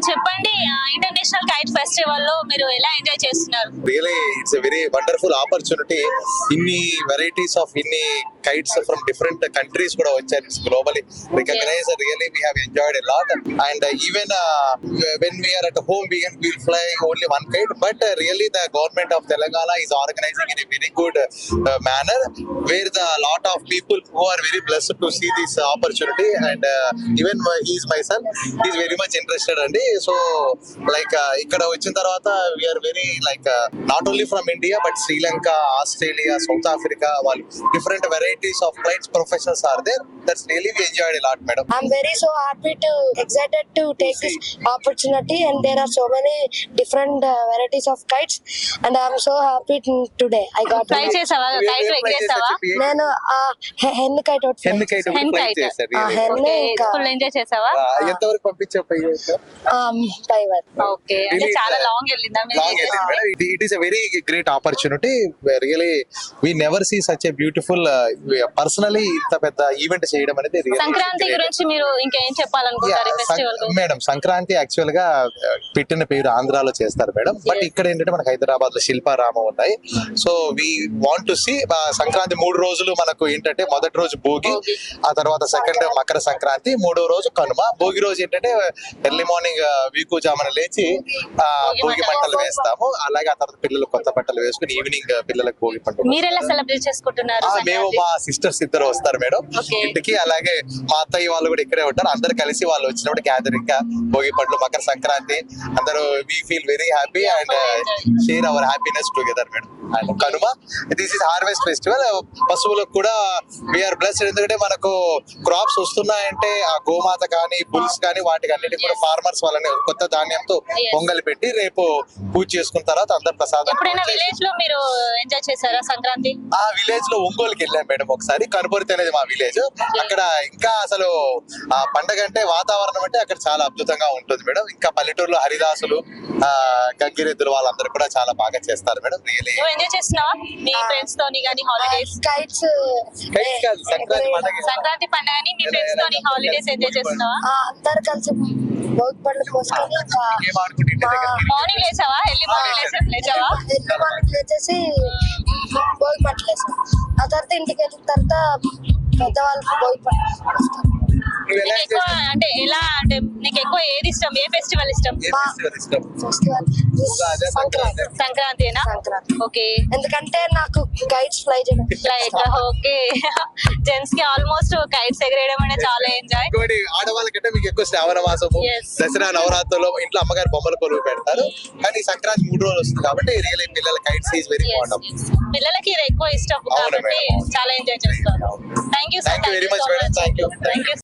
చెప్పండి, international kite festival లో మీరు ఎలా ఎంజాయ్ చేస్తున్నారు? Really it's a very wonderful opportunity. ఇన్ని వెరైటీస్ ఆఫ్ ఇన్ని కైట్స్ ఫ్రమ్ డిఫరెంట్ కంట్రీస్ కూడా వచ్చారు. It's globally recognised. Really we have enjoyed a lot. And even when we are at home we'll fly only one kite, but really the government of Telangana is organizing in a very good manner, where the lot of people who are very blessed to see this opportunity. And even he is my son, he is very much interested andi. So like ikkada vachin tarvata we are very like not only from India but Sri Lanka, Australia, South Africa, all different varieties of kites professionals are there. That's really we enjoyed a lot, madam. I'm very so happy to excited to take this opportunity, and there are so many different varieties of kites, and I'm so happy today I got try చేసావా? Kite ఎగరేసావా? నేను hen kite Hen kite Hen fly kite. చేశారు. hen okay, ఇంకా full enjoy చేసావా? ఎంత వరకు పంపించా fiber. Okay, అంటే చాలా లాంగ్ వెళ్ళిందా మీరు? Long వెళ్ళింది madam. It is a very great opportunity. Really we never see such a beautiful personally ఇంత పెద్ద ఈవెంట్ చేయడం అనేది really సంక్రాంతి great. గురించి మీరు ఇంకేం చెప్పాలనుకుంటారు? ఫెస్టివల్ మేడం సంక్రాంతి యాక్చువల్ గా పెట్టిన పేరు ఆంధ్రాలో చేస్తారు మేడం. బట్ ఇక్కడ ఏంటంటే మనకి హైదరాబాద్ లో శిల్పారామం ఉన్నాయి. So we want to see Sankranti 3 రోజులు మనకు ఏంటంటే మొదటి రోజు భోగి, ఆ తర్వాత సెకండ్ మకర సంక్రాంతి, 3వ రోజు కనుమ. భోగి రోజు ఏంటంటే ఎర్లీ మార్నింగ్ వీకుజామున లేచి భోగి మంటలు వేస్తాము. అలాగే ఆ తర్వాత పిల్లలు కొత్త బట్టలు వేసుకుని ఈవినింగ్ పిల్లలకు భోగి పంట. మీరు ఎలా సెలబ్రేట్ చేసుకుంటున్నారు? మేము మా సిస్టర్స్ ఇద్దరు వస్తారు మేడం Okay. ఇంటికి. అలాగే మా అత్తయ్య వాళ్ళు కూడా ఇక్కడే ఉంటారు. అందరు కలిసి వాళ్ళు వచ్చినప్పుడు గ్యాదరింగ్ గా భోగి పండ్లు, మకర సంక్రాంతి అందరూ we feel very happy and share our happiness together madam. And Kanuma this is harvest festival. పశువులకు కూడా వీఆర్ బ్లెస్డ్. ఎందుకంటే మనకు క్రాప్స్ వస్తున్నాయంటే ఆ గోమాత కానీ బుల్స్ కానీ వాటికి అన్నిటికీ కూడా ఫార్మర్స్ వాళ్ళని కొత్త ధాన్యంతో పొంగలి పెట్టి రేపు పూజ చేసుకున్న తర్వాత అందరు ప్రసాదం. ఎప్పుడైనా విలేజ్ లో మీరు ఎంజాయ్ చేశారా సంక్రాంతి? ఆ విలేజ్ లో ఒంగోలుకి వెళ్ళాం మేడం ఒకసారి. కనుపర్తి అనేది మా విలేజ్. అక్కడ ఇంకా అసలు ఆ పండగ అంటే వాతావరణం అంటే అక్కడ చాలా అద్భుతంగా ఉంటుంది మేడం. ఇంకా పల్లెటూరులో హరిదాసులు, గంగిరెద్దులు వాళ్ళందరూ కూడా చాలా బాగా చేస్తారు మేడం. రియలీ నువ్వు ఎంజాయ్ చేస్తున్నావా మీ ఫ్రెండ్స్ తోని గానీ హాలిడేస్? kites సంక్రాంతి పండగ సంక్రాంతి పండుగని మీ ఫ్రెండ్స్ తోని హాలిడేస్ ఎంజాయ్ చేస్తున్నావా? అందరు కలిసి భోగి పళ్ళు పోసుకొని ఇంకా ఏం ఆడుకుంటే ఇంటి దగ్గర మార్నింగ్ లేచావా? ఎర్లీ మార్నింగ్ లేచావా? ఎన్ని వాళ్ళకి లేచేసి భోగి పట్లు వేసాం. ఆ తర్వాత ఇంటికి వెళ్ళిన తర్వాత పెద్దవాళ్ళకి భోగి పట్లు వేస్తారు. నువ్వు ఎలా నీకు ఎక్కువ అంటే ఎలా అంటే నీకు ఎక్కువ ఏది ఇష్టం? ఏ ఫెస్టివల్ ఇష్టం? ఏ festival ఇష్టం? ఫెస్టివల్ ఉగాది, సంక్రాంతి. సంక్రాంతినా? సంక్రాంతి. ఓకే, ఎందుకంటే నాకు కైట్స్ ఫ్లై చేయడం లైక్ ఓకే, జెంట్స్ కి ఆల్మోస్ట్ కైట్స్ ఎగరేయడం అంటే చాలా ఎంజాయ్. ఇంకోటి ఆడవాళ్ళకంటే మీకు ఎక్కువ శ్రావణ మాసము, Yes. దసరా, నవరాత్రులు ఇంట్లో అమ్మగారి బొమ్మల కొలువు పెడతారు. కానీ సంక్రాంతి 3 రోజులు వస్తుంది కాబట్టి రియల్ పిల్లల కైట్స్ ఈజ్ వెరీ ఇంపార్టెంట్. పిల్లలకి ఇది ఎక్కువ ఇష్టం అవును కాబట్టి మేడం. చాలా ఎంజాయ్ చేస్తారు. Thank you Thank you very much, madam. Thank you. Thank you.